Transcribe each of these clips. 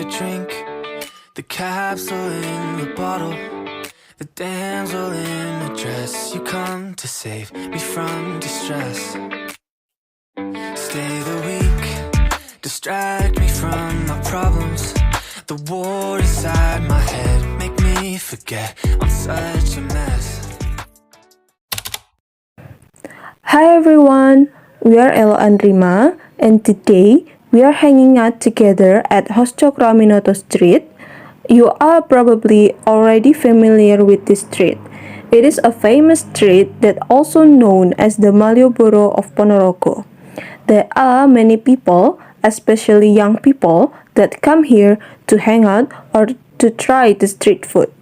to drink. The capsule in the bottle, the damsel in a dress. You come to save me from distress. Stay the weak, distract me from my problems. The war inside my head, make me forget I'm such a mess. Hi everyone, we are Elok and Rima, and today we are hanging out together at Cokroaminoto Street. You are probably already familiar with this street. It is a famous street that also known as the Malioboro of Ponorogo. There are many people, especially young people, that come here to hang out or to try the street food.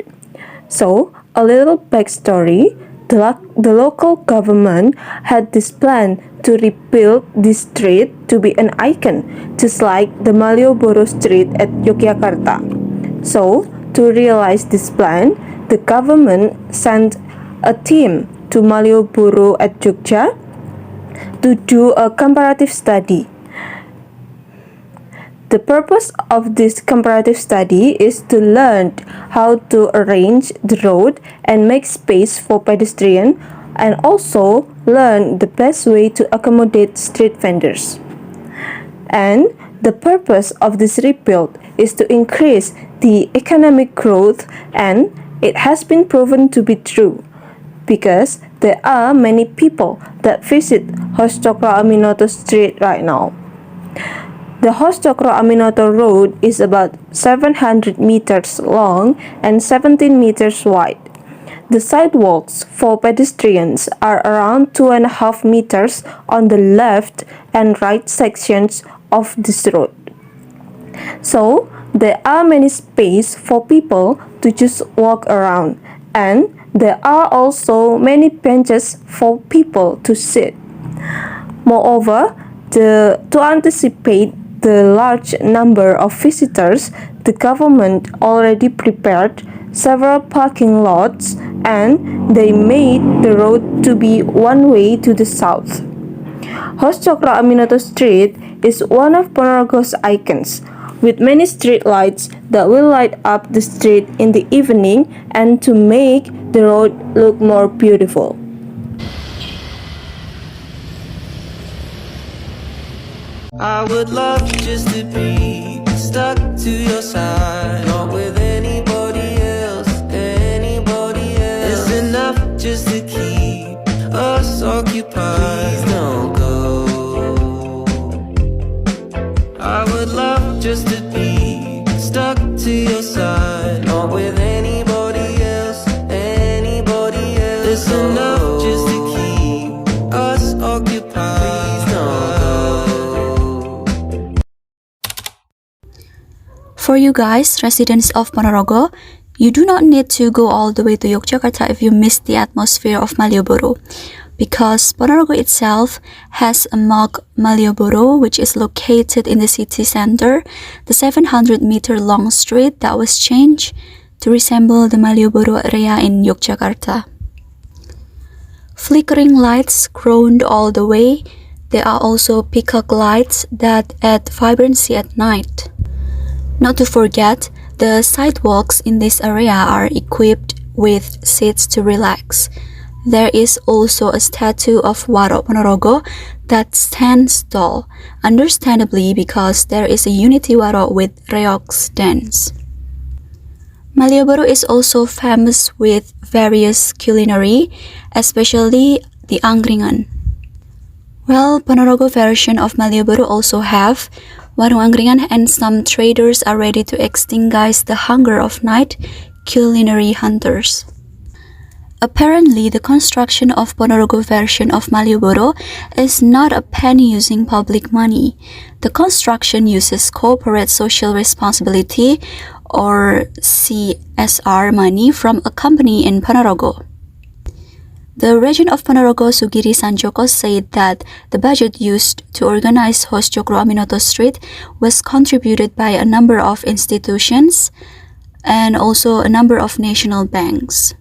So, a little backstory. The local government had this plan to rebuild this street to be an icon, just like the Malioboro street at Yogyakarta. So, to realize this plan, the government sent a team to Malioboro at Jogja to do a comparative study. The purpose of this comparative study is to learn how to arrange the road and make space for pedestrians, and also learn the best way to accommodate street vendors. And the purpose of this rebuild is to increase the economic growth, and it has been proven to be true because there are many people that visit Cokroaminoto Street right now. The Cokroaminoto Road is about 700 meters long and 17 meters wide. The sidewalks for pedestrians are around 2.5 meters on the left and right sections of this road. So, there are many space for people to just walk around, and there are also many benches for people to sit. Moreover, to anticipate the large number of visitors, the government already prepared several parking lots, and they made the road to be one way to the south. Cokroaminoto Street is one of Ponorogo's icons, with many street lights that will light up the street in the evening and to make the road look more beautiful. I would love just to be stuck to your side, not with anybody else, anybody else. It's enough just to keep us occupied. Please don't go. I would love just to be stuck to your side, not with anybody else, anybody else. It's enough just to keep us occupied. Please don't go. For you guys, residents of Ponorogo, you do not need to go all the way to Yogyakarta if you miss the atmosphere of Malioboro, because Ponorogo itself has a mock Malioboro which is located in the city center, the 700-meter long street that was changed to resemble the Malioboro area in Yogyakarta. Flickering lights ground all the way. There are also peacock lights that add vibrancy at night. Not to forget, the sidewalks in this area are equipped with seats to relax. There is also a statue of Waro Ponorogo that stands tall, understandably because there is a unity Waro with reoks dance. Malioboro is also famous with various culinary, especially the angkringan. Well, Ponorogo version of Malioboro also have warung angkringan, and some traders are ready to extinguish the hunger of night culinary hunters. Apparently, the construction of Ponorogo version of Malioboro is not a penny using public money. The construction uses corporate social responsibility or CSR money from a company in Ponorogo. The region of Ponorogo Sugiri Sanjoko said that the budget used to organize Cokroaminoto Street was contributed by a number of institutions and also a number of national banks.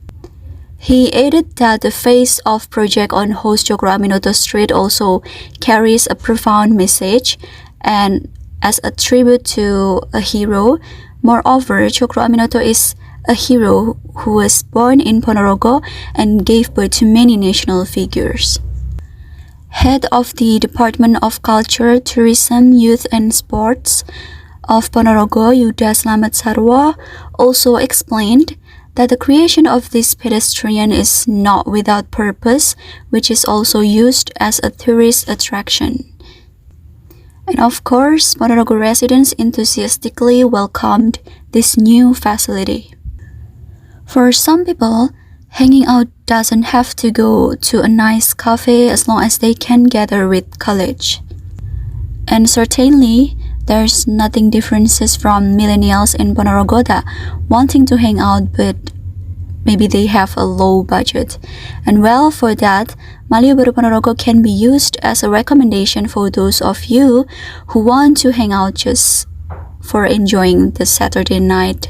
He added that the face of project on Cokroaminoto Street also carries a profound message, and as a tribute to a hero. Moreover, Cokroaminoto is a hero who was born in Ponorogo and gave birth to many national figures. Head of the Department of Culture, Tourism, Youth and Sports of Ponorogo, Yuda Slamet Sarwa, also explained that the creation of this pedestrian is not without purpose, which is also used as a tourist attraction. And of course, Ponorogo residents enthusiastically welcomed this new facility. For some people, hanging out doesn't have to go to a nice cafe as long as they can gather with college. And certainly, there's nothing differences from millennials in Ponorogo that wanting to hang out but maybe they have a low budget. And well, for that, Malioboro Ponorogo can be used as a recommendation for those of you who want to hang out just for enjoying the Saturday night.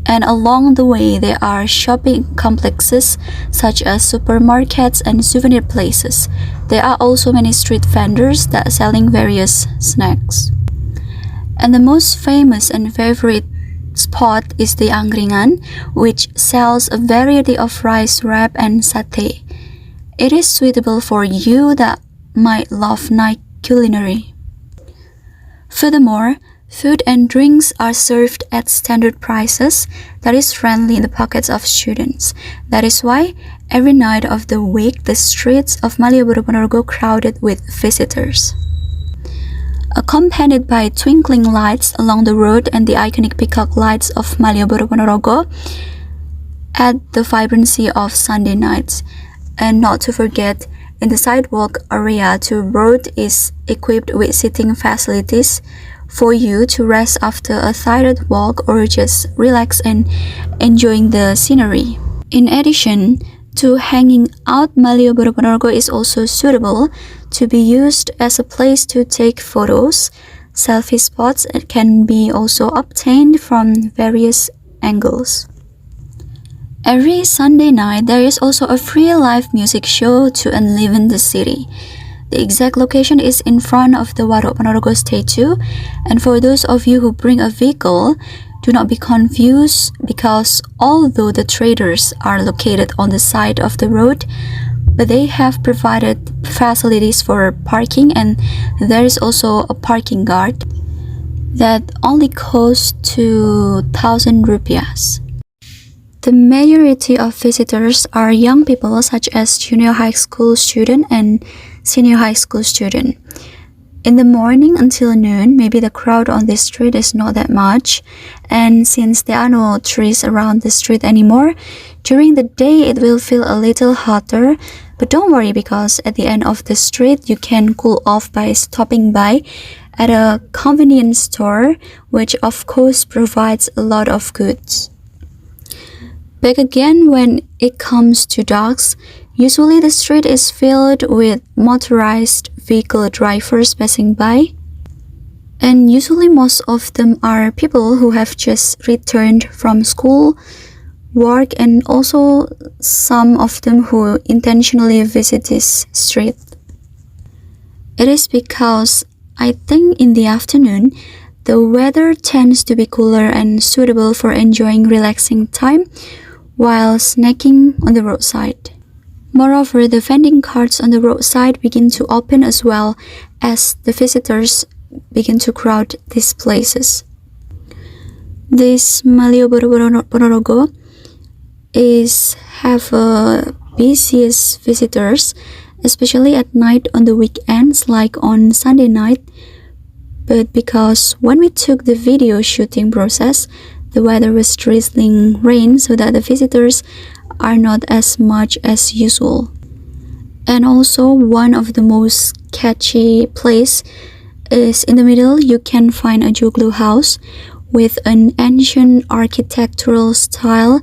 And along the way, there are shopping complexes such as supermarkets and souvenir places. There are also many street vendors that are selling various snacks. And the most famous and favorite spot is the Angkringan, which sells a variety of rice wrap and satay. It is suitable for you that might love night culinary. Furthermore, food and drinks are served at standard prices that is friendly in the pockets of students. That is why every night of the week the streets of Malioboro Ponorogo crowded with visitors. Accompanied by twinkling lights along the road and the iconic peacock lights of Malioboro Ponorogo, add the vibrancy of Sunday nights. And not to forget, in the sidewalk area to road is equipped with seating facilities for you to rest after a tired walk or just relax and enjoying the scenery. In addition to hanging out, Malioboro Ponorogo is also suitable to be used as a place to take photos. Selfie spots can be also obtained from various angles. Every Sunday night, there is also a free live music show to enliven the city. The exact location is in front of the Warok Ponorogo statue, and for those of you who bring a vehicle, do not be confused because although the traders are located on the side of the road, but they have provided facilities for parking, and there is also a parking guard that only costs 2,000 rupiahs. The majority of visitors are young people such as junior high school student and senior high school student. In the morning until noon, maybe the crowd on this street is not that much, and since there are no trees around the street anymore, during the day it will feel a little hotter. But don't worry, because at the end of the street you can cool off by stopping by at a convenience store, which of course provides a lot of goods. Back again, when it comes to dogs, usually the street is filled with motorized vehicle drivers passing by, and usually most of them are people who have just returned from school, work, and also some of them who intentionally visit this street. It is because I think in the afternoon, the weather tends to be cooler and suitable for enjoying relaxing time while snacking on the roadside. Moreover, the vending carts on the roadside begin to open as well as the visitors begin to crowd these places. This Malioboro Ponorogo have busiest visitors, especially at night on the weekends like on Sunday night. But because when we took the video shooting process, the weather was drizzling rain, so that the visitors are not as much as usual. And also, one of the most catchy place is in the middle. You can find a joglo house with an ancient architectural style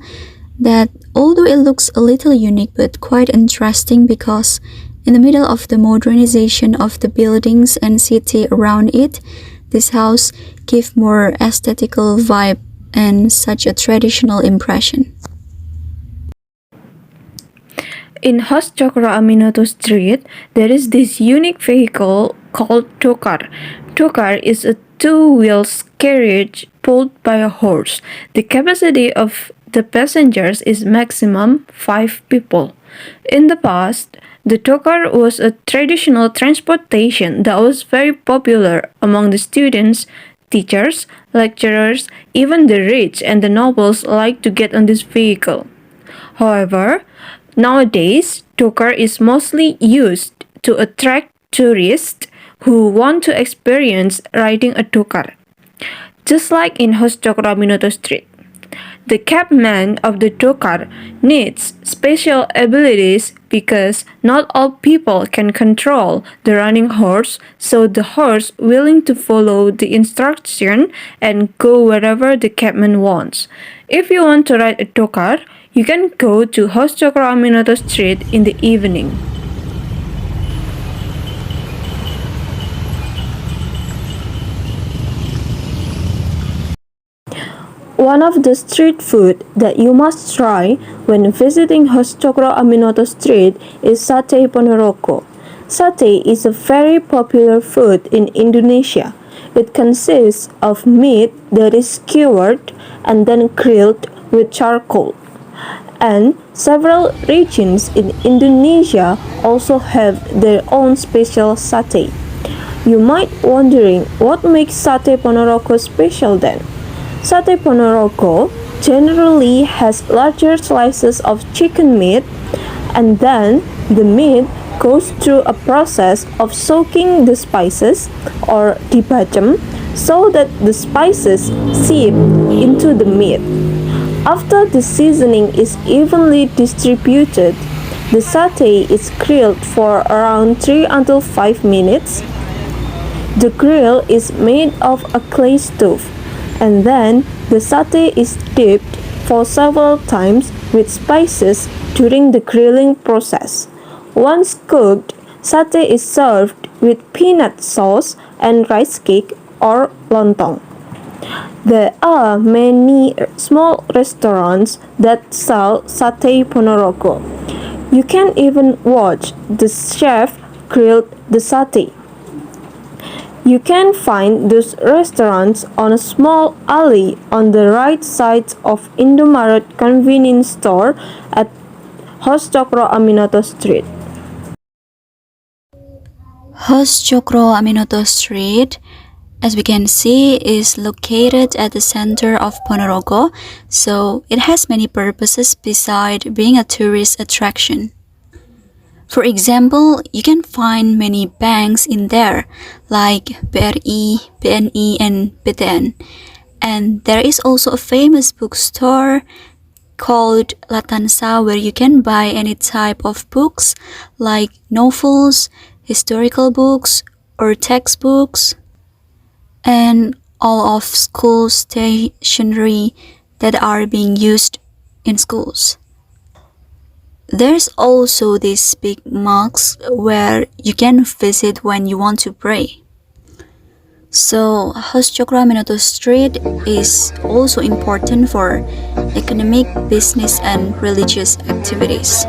that, although it looks a little unique, but quite interesting, because in the middle of the modernization of the buildings and city around it, this house gives more aesthetical vibe and such a traditional impression. In Host Cokroaminoto Street, there is this unique vehicle called Dokar. Dokar is a two-wheels carriage pulled by a horse. The capacity of the passengers is maximum 5 people. In the past, the tokar was a traditional transportation that was very popular among the students, teachers, lecturers, even the rich and the nobles liked to get on this vehicle. However, nowadays, tokar is mostly used to attract tourists who want to experience riding a tokar. Just like in Cokroaminoto Street, the cabman of the tokar needs special abilities because not all people can control the running horse, so the horse willing to follow the instruction and go wherever the cabman wants. If you want to ride a tokar, you can go to Cokroaminoto Street in the evening. One of the street food that you must try when visiting Cokroaminoto Street is Sate Ponorogo. Sate is a very popular food in Indonesia. It consists of meat that is skewered and then grilled with charcoal. And several regions in Indonesia also have their own special satay. You might wondering what makes Sate Ponorogo special then? Sate Ponorogo generally has larger slices of chicken meat, and then the meat goes through a process of soaking the spices or dibacem so that the spices seep into the meat. After the seasoning is evenly distributed, the satay is grilled for around 3 until 5 minutes. The grill is made of a clay stove, and then the satay is dipped for several times with spices during the grilling process. Once cooked, satay is served with peanut sauce and rice cake or lontong. There are many small restaurants that sell Sate Ponorogo. You can even watch the chef grill the satay. You can find those restaurants on a small alley on the right side of Indomaret convenience store at Cokroaminoto Street. Cokroaminoto Street, as we can see, is located at the center of Ponorogo, so it has many purposes beside being a tourist attraction. For example, you can find many banks in there, like BRI, BNI, and BTN. And there is also a famous bookstore called Latansa where you can buy any type of books, like novels, historical books, or textbooks, and all of school stationery that are being used in schools. There's also these big mosques where you can visit when you want to pray. So, Cokroaminoto Street is also important for economic, business, and religious activities.